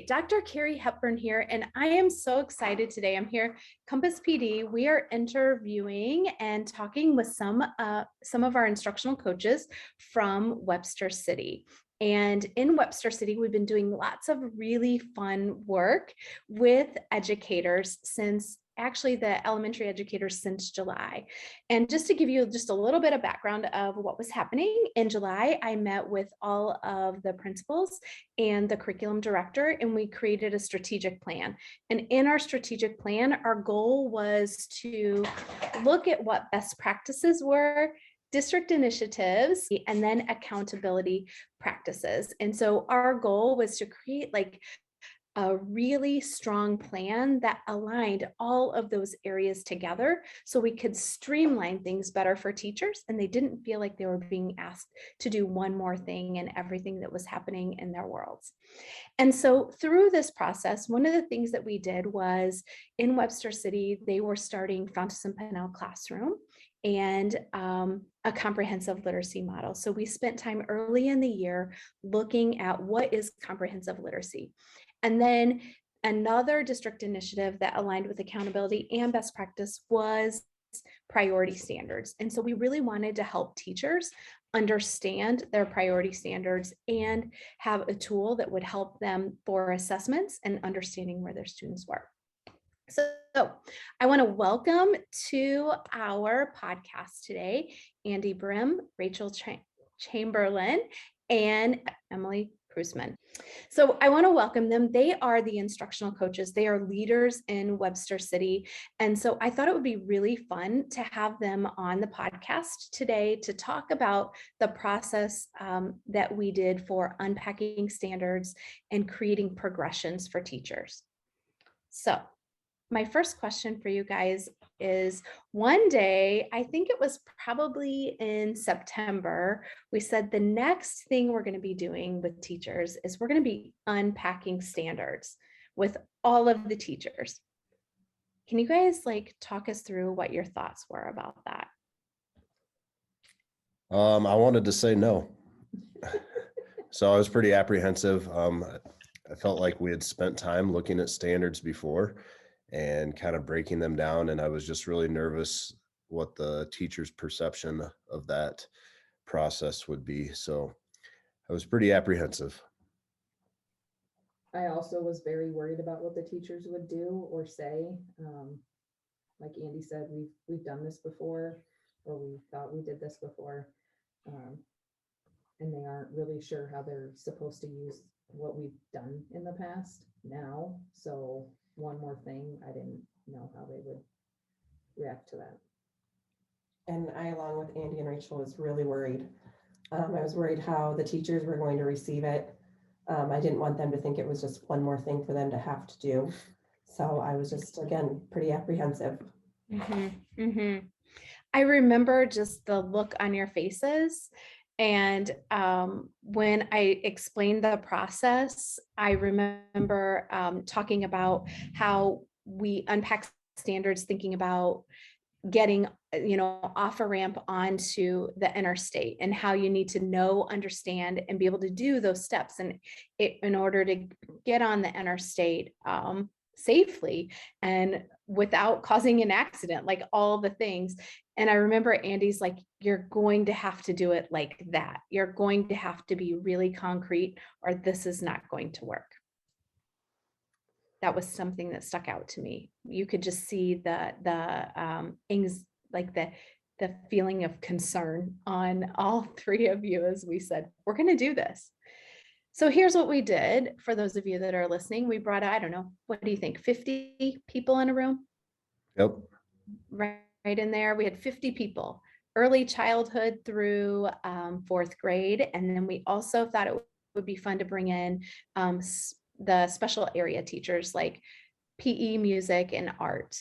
right, Dr. Carrie Hepburn here, and I am so excited today. I'm here, Compass PD. We are interviewing and talking with some of our instructional coaches from Webster City. And in Webster City, we've been doing lots of really fun work with educators since actually the elementary educators since July. And just to give you just a little bit of background of what was happening in July, I met with all of the principals and the curriculum director, and we created a strategic plan. And in our strategic plan, our goal was to look at what best practices were, district initiatives, and then accountability practices. And so our goal was to create like a really strong plan that aligned all of those areas together so we could streamline things better for teachers and they didn't feel like they were being asked to do one more thing in everything that was happening in their worlds. And so through this process, one of the things that we did was in Webster City, they were starting Fountas and Pinnell Classroom and a comprehensive literacy model. So we spent time early in the year looking at what is comprehensive literacy. And then another district initiative that aligned with accountability and best practice was priority standards. And so we really wanted to help teachers understand their priority standards and have a tool that would help them for assessments and understanding where their students were. So I want to welcome to our podcast today, Andy Brim, Rachel Chamberlain, and Emily Krusman. So I want to welcome them. They are the instructional coaches. They are leaders in Webster City. And so I thought it would be really fun to have them on the podcast today to talk about the process that we did for unpacking standards and creating progressions for teachers. So my first question for you guys is, one day, I think it was probably in September, we said the next thing we're going to be doing with teachers is we're going to be unpacking standards with all of the teachers. Can you guys like talk us through what your thoughts were about that? I wanted to say no. So I was pretty apprehensive. I felt like we had spent time looking at standards before and kind of breaking them down. And I was just really nervous what the teacher's perception of that process would be. So I was pretty apprehensive. I also was very worried about what the teachers would do or say. Like Andy said, we've done this before, or we thought we did this before. And they aren't really sure how they're supposed to use what we've done in the past now. So one more thing, I didn't know how they would react to that. And I, along with Andy and Rachel, was really worried. I was worried how the teachers were going to receive it. I didn't want them to think it was just one more thing for them to have to do. So I was just, again, pretty apprehensive. I remember just the look on your faces. And when I explained the process, I remember talking about how we unpack standards, thinking about getting, off a ramp onto the interstate and how you need to know, understand, and be able to do those steps in order to get on the interstate safely and without causing an accident, like all the things. And I remember Andy's like, you're going to have to do it like that. You're going to have to be really concrete or this is not going to work. That was something that stuck out to me. You could just see the feeling of concern on all three of you as we said, we're going to do this. So here's what we did for those of you that are listening. We brought, I don't know, what do you think, 50 people in a room? Yep. Right in there. We had 50 people, early childhood through fourth grade. And then we also thought it would be fun to bring in the special area teachers like PE, music, and art.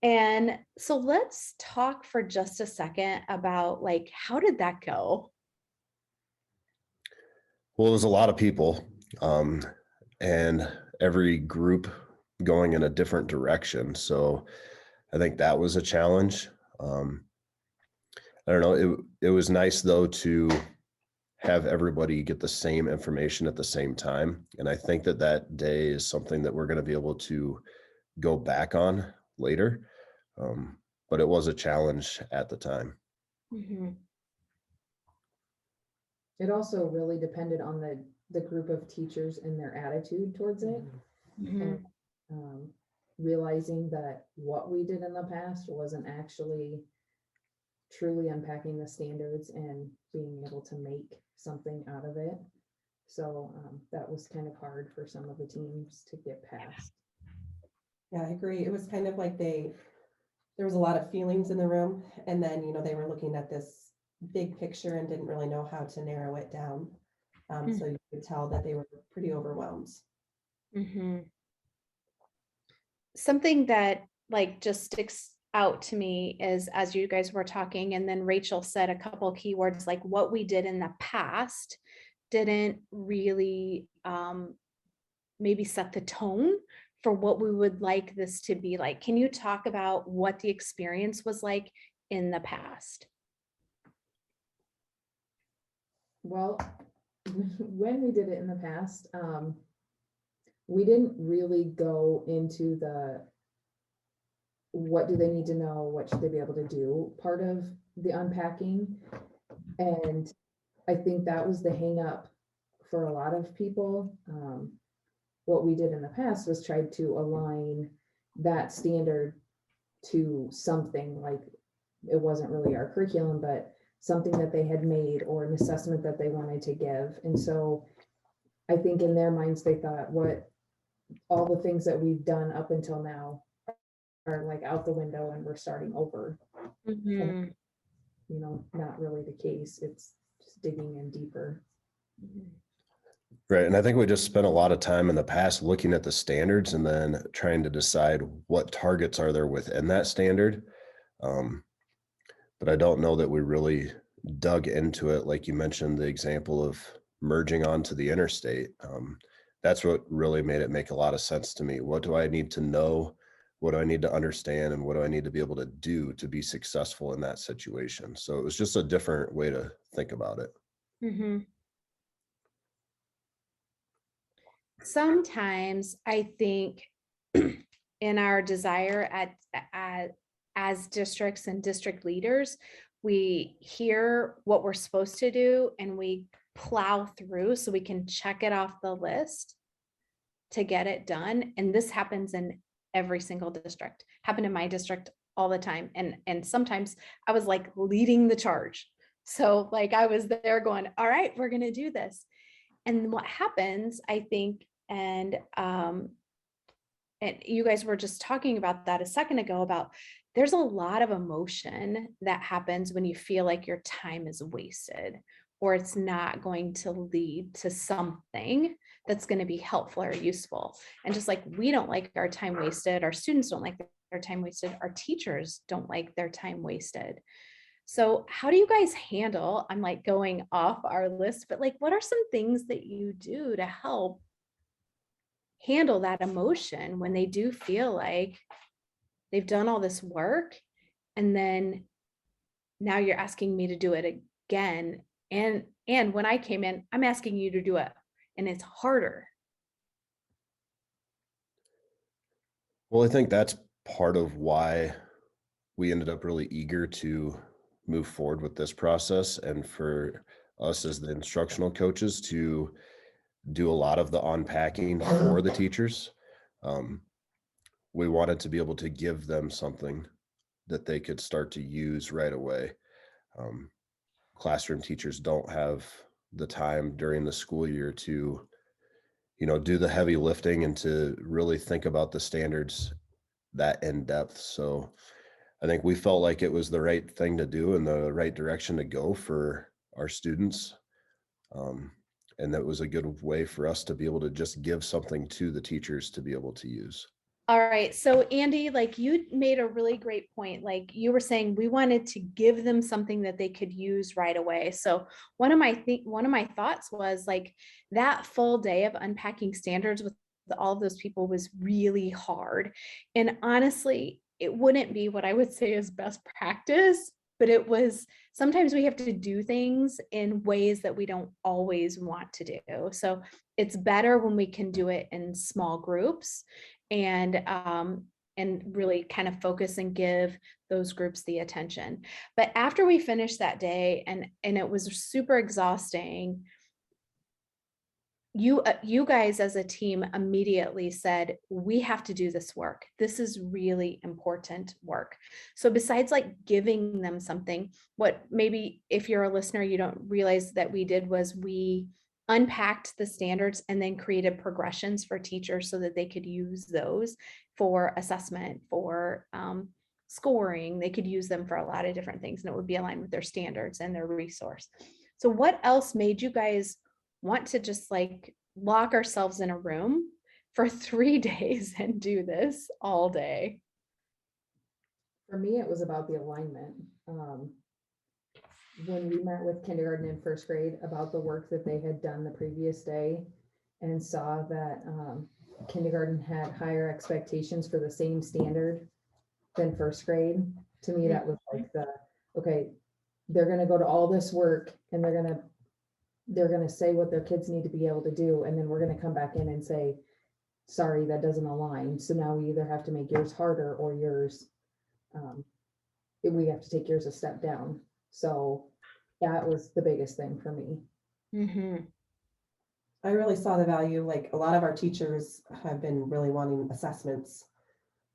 And so let's talk for just a second about like, how did that go? Well, it was a lot of people, and every group going in a different direction. So I think that was a challenge. I don't know. It was nice though to have everybody get the same information at the same time. And I think that that day is something that we're going to be able to go back on later. But it was a challenge at the time. Mhm. It also really depended on the group of teachers and their attitude towards it. Mhm. And realizing that what we did in the past wasn't actually truly unpacking the standards and being able to make something out of it. So that was kind of hard for some of the teams to get past. Yeah, I agree. It was kind of like there was a lot of feelings in the room, and then, they were looking at this big picture and didn't really know how to narrow it down. So you could tell that they were pretty overwhelmed. Mhm. Something that like just sticks out to me is as you guys were talking, and then Rachel said a couple keywords like what we did in the past didn't really maybe set the tone for what we would like this to be like. Can you talk about what the experience was like in the past? Well, when we did it in the past, we didn't really go into the what do they need to know, what should they be able to do part of the unpacking. And I think that was the hang up for a lot of people. What we did in the past was tried to align that standard to something like it wasn't really our curriculum, but something that they had made or an assessment that they wanted to give. And so I think in their minds, they thought what all the things that we've done up until now are like out the window and we're starting over. Mhm. Not really the case. It's just digging in deeper. Right. And I think we just spent a lot of time in the past looking at the standards and then trying to decide what targets are there within that standard. But I don't know that we really dug into it. Like you mentioned, the example of merging onto the interstate. That's what really made it make a lot of sense to me. What do I need to know? What do I need to understand? And what do I need to be able to do to be successful in that situation? So it was just a different way to think about it. Mhm. Sometimes I think in our desire as districts and district leaders, we hear what we're supposed to do and we plow through so we can check it off the list to get it done. And this happens in every single district, happened in my district all the time. And sometimes I was like leading the charge. So like I was there going, all right, we're going to do this. And what happens, I think, and you guys were just talking about that a second ago about there's a lot of emotion that happens when you feel like your time is wasted or it's not going to lead to something that's going to be helpful or useful. And just like we don't like our time wasted, our students don't like their time wasted, our teachers don't like their time wasted. So how do you guys handle, I'm like going off our list, but like, what are some things that you do to help handle that emotion when they do feel like they've done all this work and then now you're asking me to do it again? And when I came in, I'm asking you to do it and it's harder. Well, I think that's part of why we ended up really eager to move forward with this process and for us as the instructional coaches to do a lot of the unpacking for the teachers. We wanted to be able to give them something that they could start to use right away. Classroom teachers don't have the time during the school year to, do the heavy lifting and to really think about the standards that in depth. So I think we felt like it was the right thing to do and the right direction to go for our students. And that was a good way for us to be able to just give something to the teachers to be able to use. All right. So Andy, like you made a really great point. Like you were saying, we wanted to give them something that they could use right away. So one of my thoughts was like that full day of unpacking standards with all of those people was really hard. And honestly, it wouldn't be what I would say is best practice but it was, sometimes we have to do things in ways that we don't always want to do. So it's better when we can do it in small groups and really kind of focus and give those groups the attention. But after we finished that day, and it was super exhausting, you guys as a team immediately said, we have to do this work. This is really important work. So besides like giving them something, what maybe if you're a listener, you don't realize that we did was we unpacked the standards and then created progressions for teachers so that they could use those for assessment, for scoring. They could use them for a lot of different things, and it would be aligned with their standards and their resource. So what else made you guys want to just like lock ourselves in a room for 3 days and do this all day? For me, it was about the alignment. When we met with kindergarten and first grade about the work that they had done the previous day and saw that kindergarten had higher expectations for the same standard than first grade, to me, that was like okay, they're going to go to all this work and they're going to say what their kids need to be able to do. And then we're going to come back in and say, sorry, that doesn't align. So now we either have to make yours harder or yours, we have to take yours a step down. So that was the biggest thing for me. Mm-hmm. I really saw the value, like a lot of our teachers have been really wanting assessments.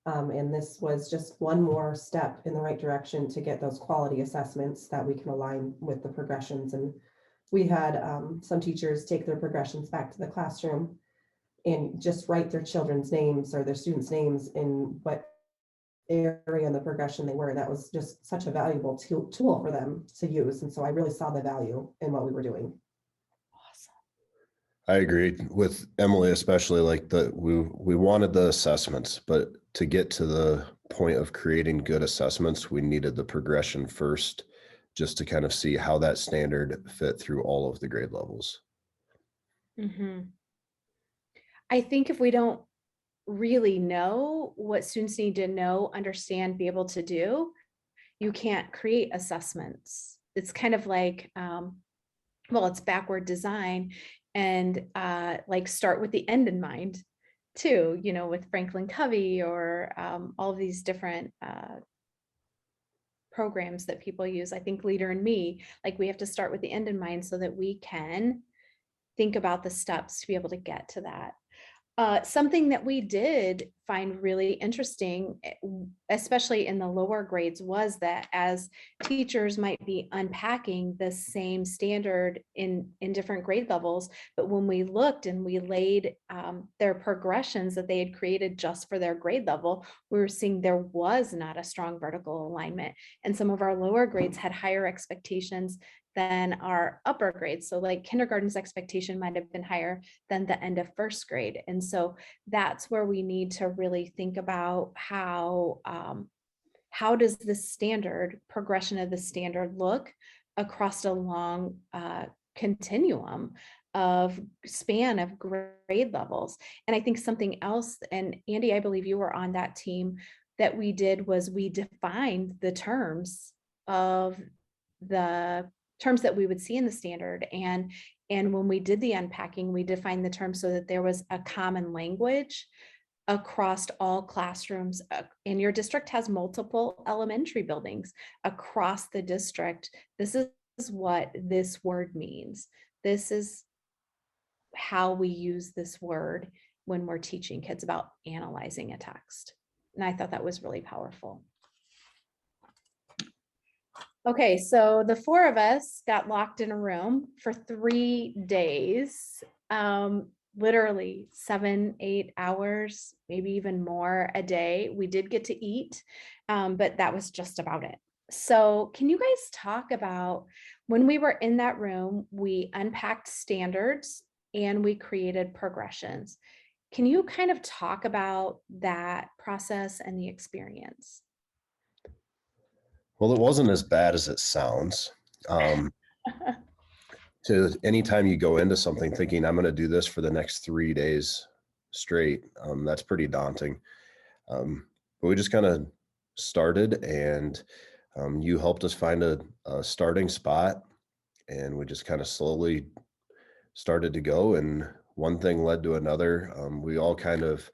And this was just one more step in the right direction to get those quality assessments that we can align with the progressions. And we had some teachers take their progressions back to the classroom and just write their children's names or their students' names in what area in the progression they were. That was just such a valuable tool for them to use. And so I really saw the value in what we were doing. Awesome. I agree with Emily, especially like we wanted the assessments, but to get to the point of creating good assessments, we needed the progression first, just to kind of see how that standard fit through all of the grade levels. Mm-hmm. I think if we don't really know what students need to know, understand, be able to do, you can't create assessments. It's kind of like, well, it's backward design, and like start with the end in mind too, with Franklin Covey or all of these different programs that people use. I think Leader in Me, like we have to start with the end in mind so that we can think about the steps to be able to get to that. Something that we did find really interesting, especially in the lower grades, was that as teachers might be unpacking the same standard in different grade levels, but when we looked and we laid their progressions that they had created just for their grade level, we were seeing there was not a strong vertical alignment. And some of our lower grades had higher expectations than our upper grades. So like kindergarten's expectation might have been higher than the end of first grade. And so that's where we need to really think about how does the standard progression of the standard look across a long continuum of span of grade levels. And I think something else, and Andy, I believe you were on that team, that we did was we defined the terms of the terms that we would see in the standard. And when we did the unpacking, we defined the terms so that there was a common language across all classrooms. And your district has multiple elementary buildings across the district. This is what this word means. This is how we use this word when we're teaching kids about analyzing a text. And I thought that was really powerful. Okay, so the 4 of us got locked in a room for 3 days, literally 7-8 hours, maybe even more a day. We did get to eat, but that was just about it. So can you guys talk about when we were in that room, we unpacked standards and we created progressions. Can you kind of talk about that process and the experience? Well, it wasn't as bad as it sounds. To anytime you go into something thinking I'm going to do this for the next 3 days straight, that's pretty daunting. But we just kind of started, and You helped us find a starting spot, and we just kind of slowly started to go, and one thing led to another. We all kind of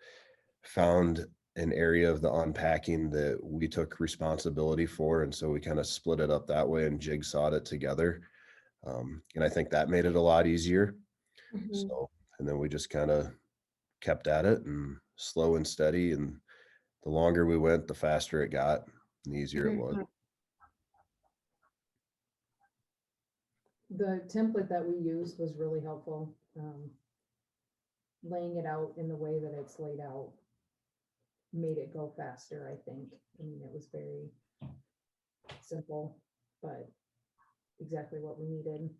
found an area of the unpacking that we took responsibility for, and so we kind of split it up that way and jigsawed it together. And I think that made it a lot easier. Mhm. So, and then we just kind of kept at it, and slow and steady, and the longer we went, the faster it got and the easier it was. Mhm. The template that we used was really helpful. Laying it out in the way that it's laid out made it go faster, I think. I mean, it was very simple, but exactly what we needed.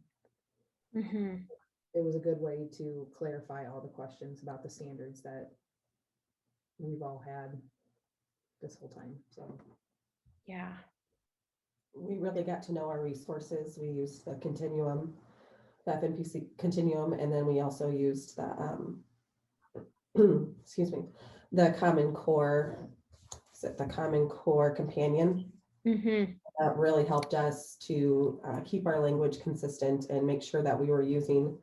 Mhm. It was a good way to clarify all the questions about the standards that we've all had this whole time, so. Yeah. We really got to know our resources. We used the continuum, the FNPC continuum, and then we also used the, excuse me, the Common Core, is it the Common Core Companion? Mhm. That really helped us to keep our language consistent and make sure that we were using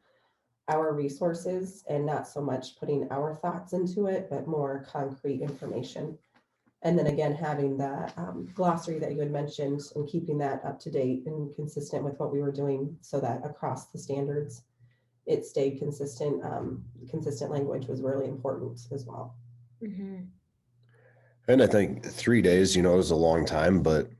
our resources and not so much putting our thoughts into it, but more concrete information. And then again, having the glossary that you had mentioned and keeping that up to date and consistent with what we were doing so that across the standards, it stayed consistent. Consistent language was really important as well. Mhm. And I think 3 days, is a long time, but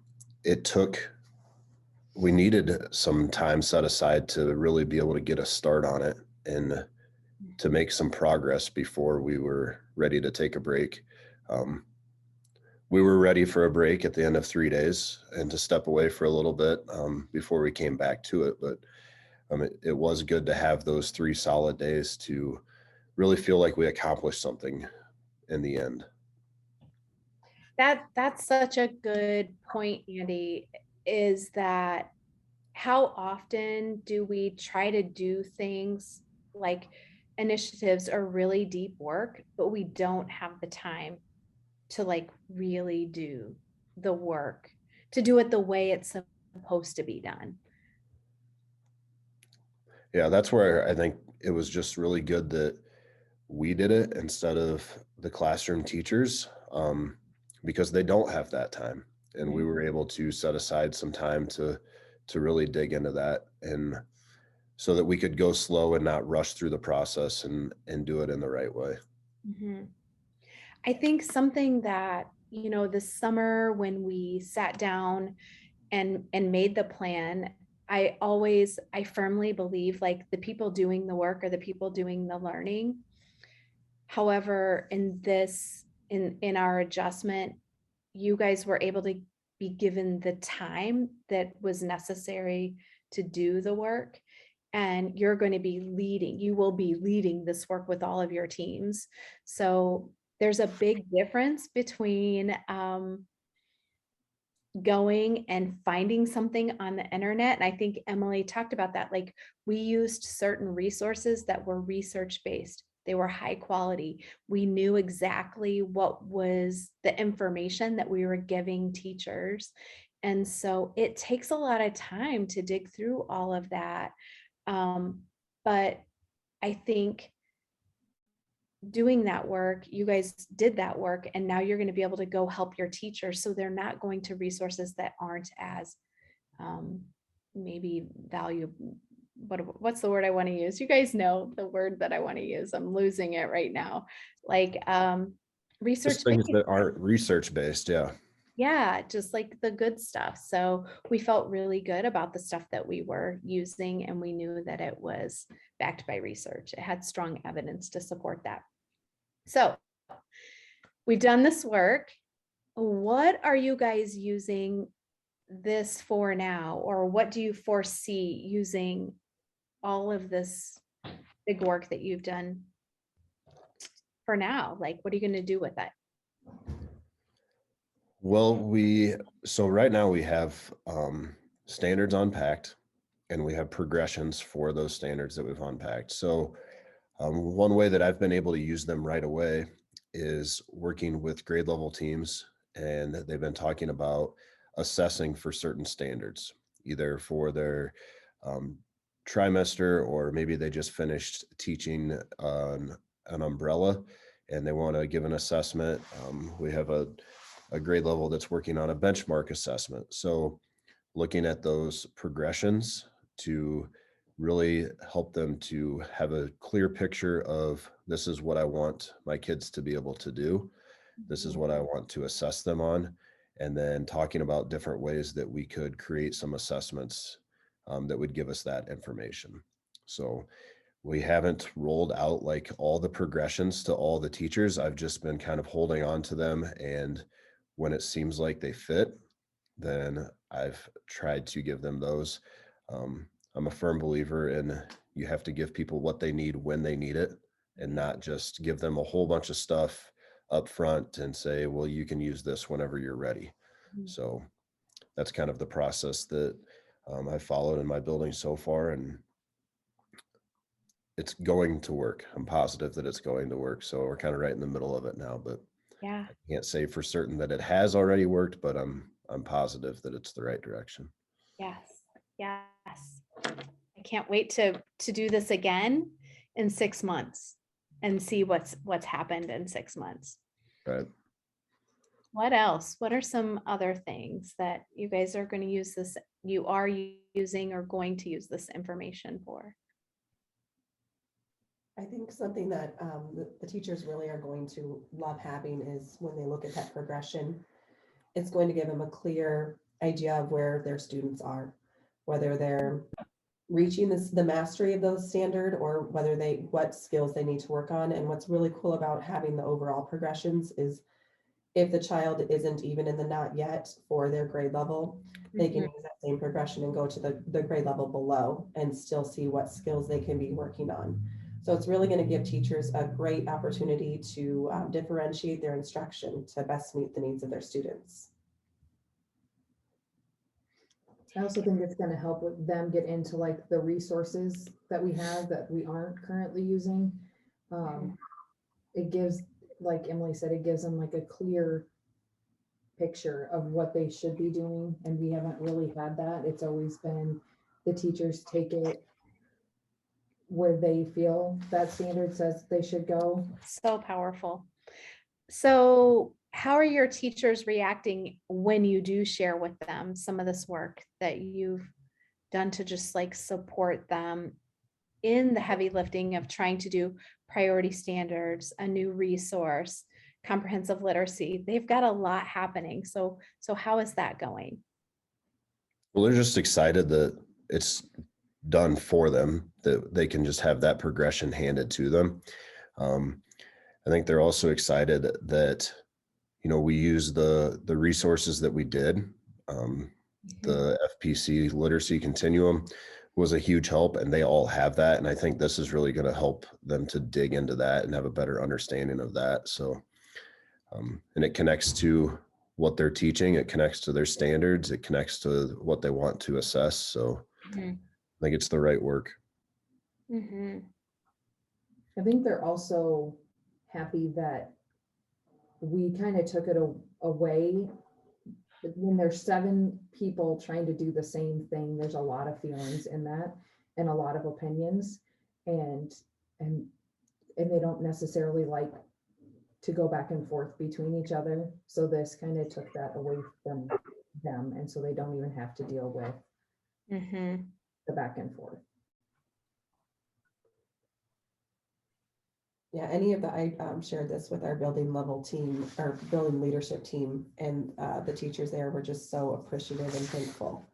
we needed some time set aside to really be able to get a start on it and to make some progress before we were ready to take a break. We were ready for a break at the end of 3 days and to step away for a little bit before we came back to it. But it was good to have those 3 solid days to really feel like we accomplished something in the end. That's such a good point, Andy, is that how often do we try to do things like initiatives or really deep work, but we don't have the time to like really do the work, to do it the way it's supposed to be done. Yeah, that's where I think it was just really good that we did it instead of the classroom teachers, because they don't have that time, and we Right. were able to set aside some time to really dig into that, and so that we could go slow and not rush through the process and do it in the right way. Mhm. I think something that, this summer when we sat down and made the plan, I firmly believe like the people doing the work are the people doing the learning. However, in our adjustment, you guys were able to be given the time that was necessary to do the work. And you will be leading this work with all of your teams. So there's a big difference between going and finding something on the internet. And I think Emily talked about that. Like we used certain resources that were research based. They were high quality. We knew exactly what was the information that we were giving teachers. And so it takes a lot of time to dig through all of that. But I think doing that work, you guys did that work, and now you're going to be able to go help your teachers. So they're not going to resources that aren't as um, maybe valuable. What's the word I want to use? You guys know the word that I want to use. I'm losing it right now. Like research Just things based. that aren't research based. Yeah. Yeah, just like the good stuff. So we felt really good about the stuff that we were using, and we knew that it was backed by research. It had strong evidence to support that. So we've done this work. What are you guys using this for now? Or what do you foresee using all of this big work that you've done for now? Like, what are you going to do with it? Well, so right now we have standards unpacked, and we have progressions for those standards that we've unpacked. So one way that I've been able to use them right away is working with grade level teams, and they've been talking about assessing for certain standards, either for their trimester, or maybe they just finished teaching on an umbrella and they want to give an assessment. We have a grade level that's working on a benchmark assessment. So looking at those progressions to really help them to have a clear picture of, this is what I want my kids to be able to do. This is what I want to assess them on. And then talking about different ways that we could create some assessments that would give us that information. So we haven't rolled out like all the progressions to all the teachers. I've just been kind of holding on to them. And when it seems like they fit, then I've tried to give them those. I'm a firm believer in, you have to give people what they need when they need it, and not just give them a whole bunch of stuff up front and say, well, you can use this whenever you're ready. So that's kind of the process that I've followed in my building so far, and it's going to work. I'm positive that it's going to work. So we're kind of right in the middle of it now, but Yeah. I can't say for certain that it has already worked, but I'm positive that it's the right direction. Yes. Yes. I can't wait to do this again in 6 months and see what's happened in 6 months. Right. What else? What are some other things that you guys are going to use this, you are using or going to use this information for? I think something that the teachers really are going to love having is when they look at that progression, it's going to give them a clear idea of where their students are, whether they're reaching the mastery of those standard, or whether what skills they need to work on. And what's really cool about having the overall progressions is, if the child isn't even in the not yet for their grade level, they can use that same progression and go to the grade level below and still see what skills they can be working on. So it's really going to give teachers a great opportunity to differentiate their instruction to best meet the needs of their students. I also think it's going to help with them get into like the resources that we have that we aren't currently using. It gives, like Emily said, it gives them like a clear picture of what they should be doing. And we haven't really had that. It's always been the teachers take it where they feel that standard says they should go. So powerful. So how are your teachers reacting when you do share with them some of this work that you've done to just like support them in the heavy lifting of trying to do priority standards, a new resource, comprehensive literacy? They've got a lot happening. So how is that going? Well, they're just excited that it's done for them, that they can just have that progression handed to them. I think they're also excited that, we use the resources that we did. The FPC literacy continuum was a huge help, and they all have that. And I think this is really going to help them to dig into that and have a better understanding of that. So, and it connects to what they're teaching. It connects to their standards. It connects to what they want to assess. So I think it's the right work. Mm-hmm. I think they're also happy that we kind of took it away. When there's 7 people trying to do the same thing, there's a lot of feelings in that and a lot of opinions, and they don't necessarily like to go back and forth between each other. So this kind of took that away from them, and so they don't even have to deal with the back and forth. Yeah, any of the, I shared this with our building level team, our building leadership team, and the teachers there were just so appreciative and thankful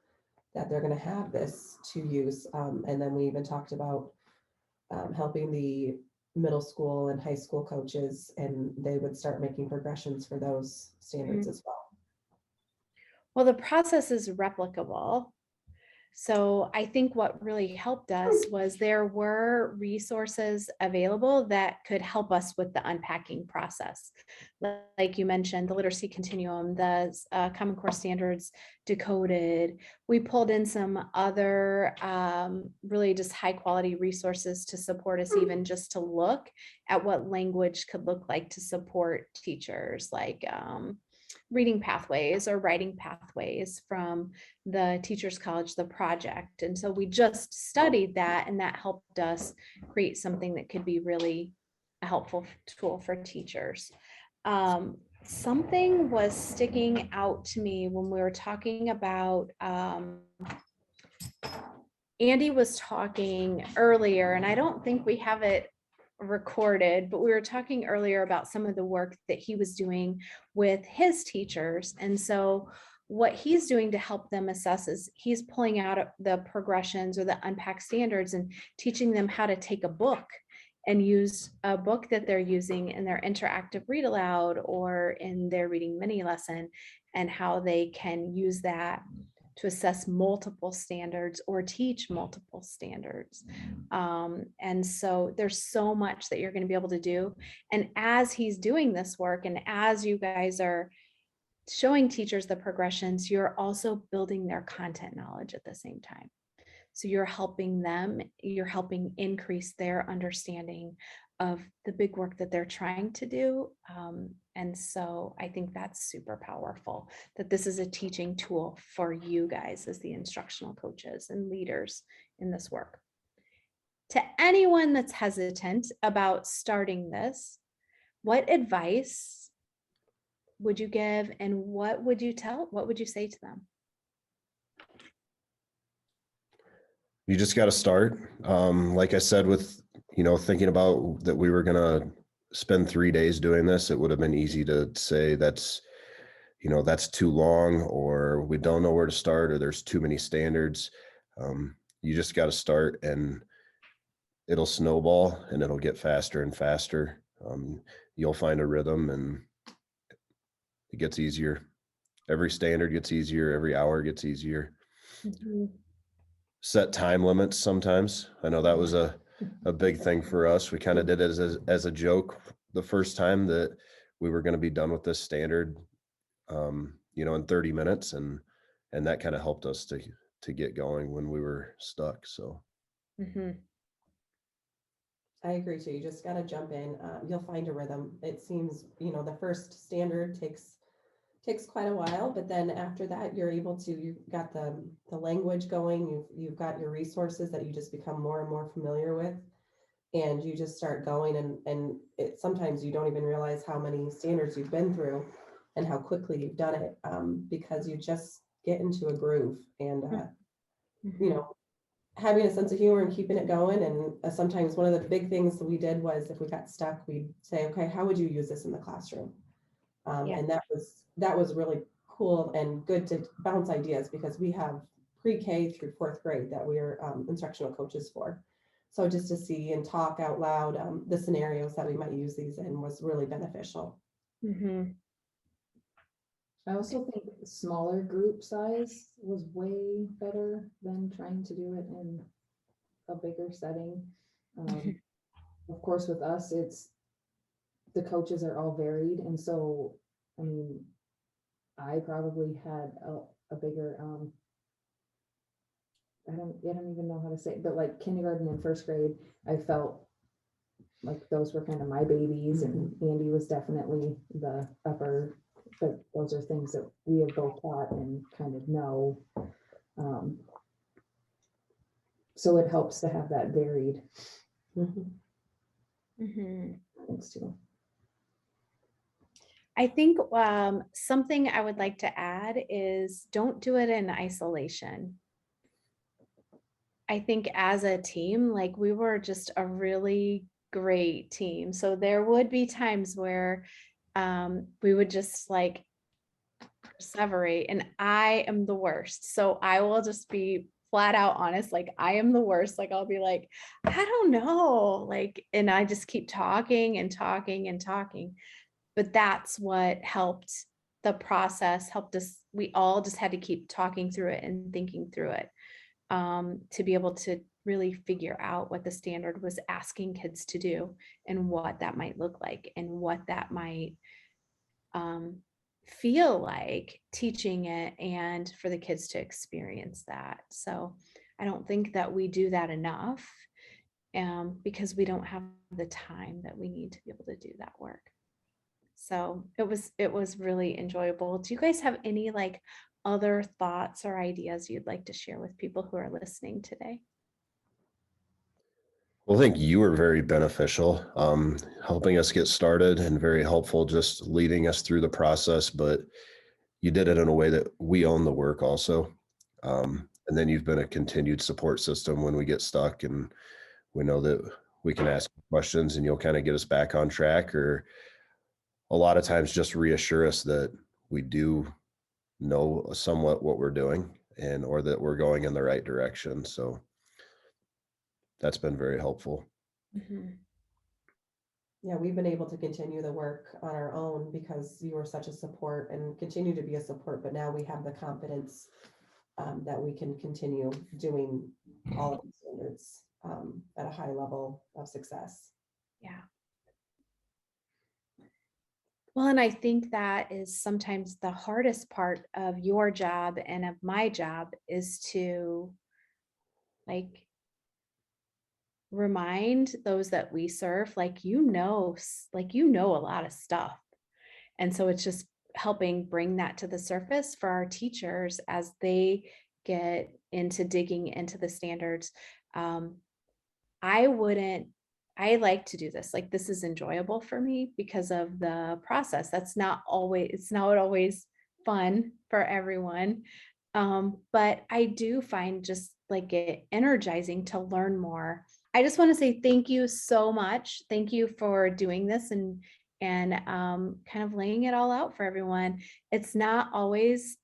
that they're going to have this to use. And then we even talked about helping the middle school and high school coaches, and they would start making progressions for those standards as well. Well, the process is replicable. So I think what really helped us was there were resources available that could help us with the unpacking process. Like you mentioned, the literacy continuum, the Common Core standards decoded. We pulled in some other really just high quality resources to support us, even just to look at what language could look like to support teachers, like reading pathways or writing pathways from the Teachers College, the project. And so we just studied that, and that helped us create something that could be really a helpful tool for teachers. Something was sticking out to me when we were talking about, Andy was talking earlier, and I don't think we have it recorded, but we were talking earlier about some of the work that he was doing with his teachers. And so what he's doing to help them assess is he's pulling out the progressions or the unpack standards and teaching them how to take a book and use a book that they're using in their interactive read aloud or in their reading mini lesson, and how they can use that to assess multiple standards or teach multiple standards. And so there's so much that you're going to be able to do. And as he's doing this work, and as you guys are showing teachers the progressions, you're also building their content knowledge at the same time. So you're helping them, you're helping increase their understanding of the big work that they're trying to do. And so I think that's super powerful, that this is a teaching tool for you guys as the instructional coaches and leaders in this work. To anyone that's hesitant about starting this, what advice would you give, and what would you say to them? You just got to start. Like I said, with, thinking about that we were going to spend 3 days doing this, it would have been easy to say that's too long, or we don't know where to start, or there's too many standards. You just got to start, and it'll snowball, and it'll get faster and faster. You'll find a rhythm, and it gets easier. Every standard gets easier. Every hour gets easier. Mm-hmm. Set time limits sometimes. I know that was a big thing for us. We kind of did it as a joke the first time that we were going to be done with this standard, in 30 minutes. And that kind of helped us to get going when we were stuck. So. Mm-hmm. I agree too. You just got to jump in. You'll find a rhythm. It seems, the first standard takes quite a while, but then after that, you've got the language going, you've got your resources that you just become more and more familiar with, and you just start going, and sometimes you don't even realize how many standards you've been through and how quickly you've done it, because you just get into a groove, and Mm-hmm. having a sense of humor and keeping it going. And sometimes one of the big things that we did was, if we got stuck, we'd say, okay, how would you use this in the classroom? Yeah. And that was really cool and good to bounce ideas, because we have pre-K through 4th grade that we are instructional coaches for. So just to see and talk out loud the scenarios that we might use these in was really beneficial. Mm-hmm. I also think smaller group size was way better than trying to do it in a bigger setting. Of course, with us, the coaches are all varied, and so, I mean, I probably had a bigger, I don't even know how to say it, but like kindergarten and 1st grade, I felt like those were kind of my babies, and Andy was definitely the upper, but those are things that we have both taught and kind of know. So it helps to have that varied. Mm-hmm. Thanks too. I think something I would like to add is, don't do it in isolation. I think as a team, like, we were just a really great team. So there would be times where we would just like perseverate, and I am the worst. So I will just be flat out honest, like, I am the worst. Like, I'll be like, I don't know, like, and I just keep talking and talking and talking. But that's what helped the process, helped us. We all just had to keep talking through it and thinking through it, to be able to really figure out what the standard was asking kids to do, and what that might look like, and what that might feel like teaching it, and for the kids to experience that. So I don't think that we do that enough, because we don't have the time that we need to be able to do that work. So it was really enjoyable. Do you guys have any like other thoughts or ideas you'd like to share with people who are listening today? Well, I think you were very beneficial, helping us get started and very helpful just leading us through the process, but you did it in a way that we own the work also. And then you've been a continued support system when we get stuck, and we know that we can ask questions and you'll kind of get us back on track, or a lot of times just reassure us that we do know somewhat what we're doing and or that we're going in the right direction. So that's been very helpful. Mhm. Yeah, we've been able to continue the work on our own because you were such a support and continue to be a support, but now we have the confidence that we can continue doing all of the standards at a high level of success. Yeah. Well, and I think that is sometimes the hardest part of your job and of my job is to like remind those that we serve, like, like, a lot of stuff. And so it's just helping bring that to the surface for our teachers as they get into digging into the standards. Um, I wouldn't, I like to do this. Like, this is enjoyable for me because of the process. It's not always fun for everyone. But I do find just like it energizing to learn more. I just want to say thank you so much. Thank you for doing this and kind of laying it all out for everyone. It's not always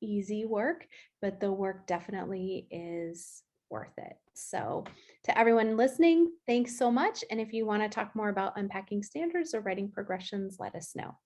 easy work, but the work definitely is worth it. So to everyone listening, thanks so much. And if you want to talk more about unpacking standards or writing progressions, let us know.